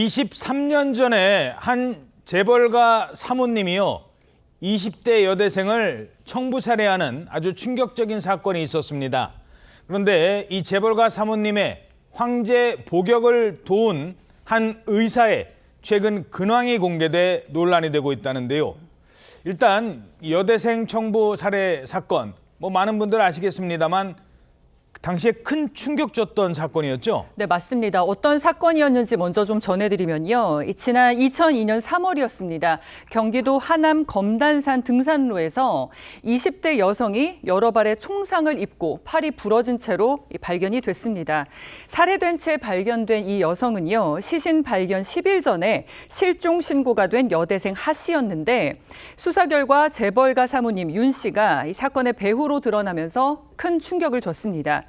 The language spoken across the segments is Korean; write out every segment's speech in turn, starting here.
23년 전에 한 재벌가 사모님이요, 20대 여대생을 청부살해하는 아주 충격적인 사건이 있었습니다. 그런데 이 재벌가 사모님의 황제 복역을 도운 한 의사의 최근 근황이 공개돼 논란이 되고 있다는데요. 일단 여대생 청부 살해 사건, 많은 분들 아시겠습니다만 당시에 큰 충격 줬던 사건이었죠? 네, 맞습니다. 어떤 사건이었는지 먼저 좀 전해드리면요. 지난 2002년 3월이었습니다. 경기도 하남 검단산 등산로에서 20대 여성이 여러 발의 총상을 입고 팔이 부러진 채로 발견이 됐습니다. 살해된 채 발견된 이 여성은요, 시신 발견 10일 전에 실종 신고가 된 여대생 하 씨였는데 수사 결과 재벌가 사모님 윤 씨가 이 사건의 배후로 드러나면서 큰 충격을 줬습니다.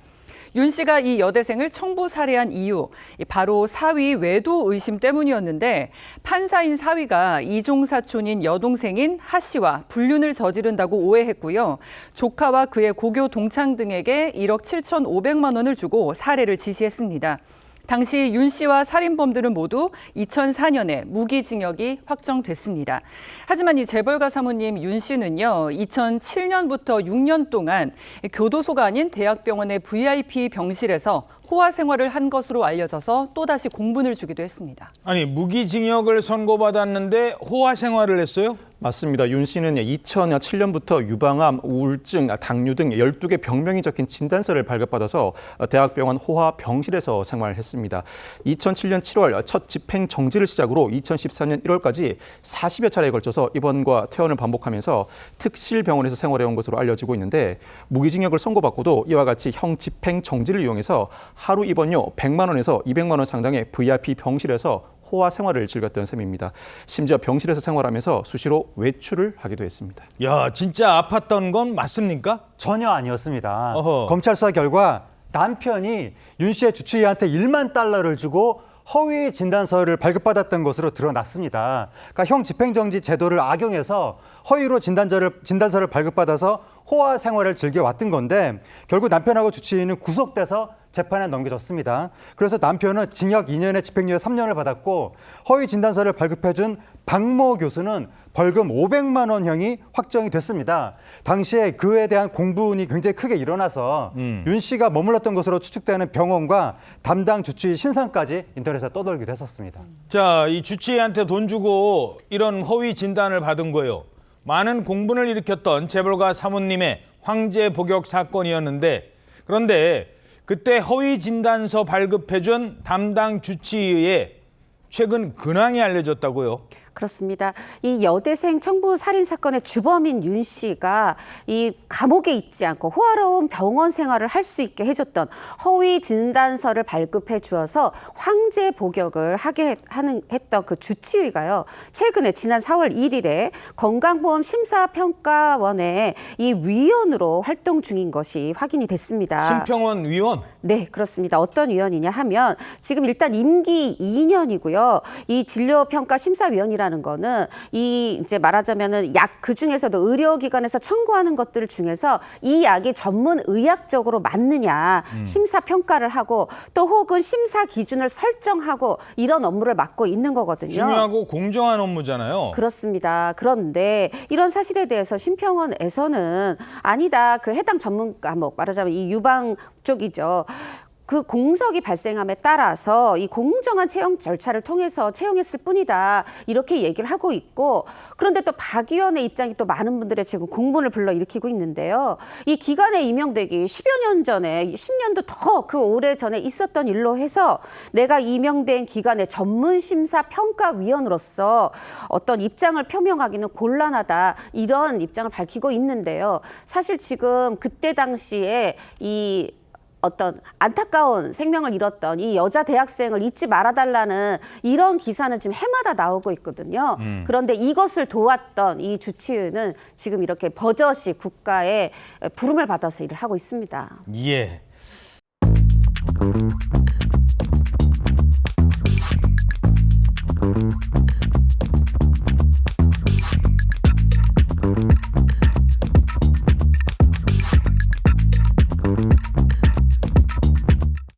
윤 씨가 이 여대생을 청부 살해한 이유, 바로 사위 외도 의심 때문이었는데 판사인 사위가 이종 사촌인 여동생인 하 씨와 불륜을 저지른다고 오해했고요. 조카와 그의 고교 동창 등에게 1억 7,500만 원을 주고 살해를 지시했습니다. 당시 윤 씨와 살인범들은 모두 2004년에 무기징역이 확정됐습니다. 하지만 이 재벌가 사모님 윤 씨는요, 2007년부터 6년 동안 교도소가 아닌 대학병원의 VIP 병실에서 호화 생활을 한 것으로 알려져서 또다시 공분을 주기도 했습니다. 아니, 무기징역을 선고받았는데 호화 생활을 했어요? 맞습니다. 윤 씨는 2007년부터 유방암, 우울증, 당뇨 등 12개 병명이 적힌 진단서를 발급받아서 대학병원 호화병실에서 생활했습니다. 2007년 7월 첫 집행 정지를 시작으로 2014년 1월까지 40여 차례에 걸쳐서 입원과 퇴원을 반복하면서 특실병원에서 생활해온 것으로 알려지고 있는데 무기징역을 선고받고도 이와 같이 형 집행 정지를 이용해서 하루 입원료 100만 원에서 200만 원 상당의 VIP 병실에서 호화 생활을 즐겼던 셈입니다. 심지어 병실에서 생활하면서 수시로 외출을 하기도 했습니다. 야, 진짜 아팠던 건 맞습니까? 전혀 아니었습니다. 어허. 검찰 수사 결과 남편이 윤 씨의 주치의한테 1만 달러를 주고 허위 진단서를 발급받았던 것으로 드러났습니다. 그러니까 형 집행정지 제도를 악용해서 허위로 진단서를 발급받아서 호화 생활을 즐겨왔던 건데 결국 남편하고 주치의는 구속돼서 재판에 넘겨졌습니다. 그래서 남편은 징역 2년에 집행유예 3년을 받았고 허위 진단서를 발급해준 박모 교수는 벌금 500만 원형이 확정이 됐습니다. 당시에 그에 대한 공분이 굉장히 크게 일어나서 윤 씨가 머물렀던 것으로 추측되는 병원과 담당 주치의 신상까지 인터넷에 떠돌기도 했었습니다. 자, 이 주치의한테 돈 주고 이런 허위 진단을 받은 거예요. 많은 공분을 일으켰던 재벌가 사모님의 황제 복역 사건이었는데, 그런데 그때 허위 진단서 발급해준 담당 주치의의 최근 근황이 알려졌다고요? 그렇습니다. 이 여대생 청부 살인 사건의 주범인 윤 씨가 이 감옥에 있지 않고 호화로운 병원 생활을 할 수 있게 해줬던 허위 진단서를 발급해 주어서 황제 복역을 했던 그 주치의가요. 최근에 지난 4월 1일에 건강보험 심사평가원의 이 위원으로 활동 중인 것이 확인이 됐습니다. 심평원 위원? 네, 그렇습니다. 어떤 위원이냐 하면 지금 일단 임기 2년이고요. 이 진료평가심사위원이라는 거는 이 이제 말하자면은 약 그 중에서도 의료기관에서 청구하는 것들 중에서 이 약이 전문 의학적으로 맞느냐 심사 평가를 하고 또 혹은 심사 기준을 설정하고 이런 업무를 맡고 있는 거거든요. 중요하고 공정한 업무잖아요. 그렇습니다. 그런데 이런 사실에 대해서 심평원에서는 아니다. 그 해당 전문 과목 말하자면 이 유방 쪽이죠. 그 공석이 발생함에 따라서 이 공정한 채용 절차를 통해서 채용했을 뿐이다. 이렇게 얘기를 하고 있고, 그런데 또 박 의원의 입장이 또 많은 분들의 지금 공분을 불러일으키고 있는데요. 이 기관에 임명되기 10여 년 전에, 10년도 더 그 오래 전에 있었던 일로 해서 내가 임명된 기관의 전문심사평가위원으로서 어떤 입장을 표명하기는 곤란하다. 이런 입장을 밝히고 있는데요. 사실 지금 그때 당시에 이 어떤 안타까운 생명을 잃었던 이 여자 대학생을 잊지 말아달라는 이런 기사는 지금 해마다 나오고 있거든요. 그런데 이것을 도왔던 이 주치의는 지금 이렇게 버젓이 국가의 부름을 받아서 일을 하고 있습니다. 예.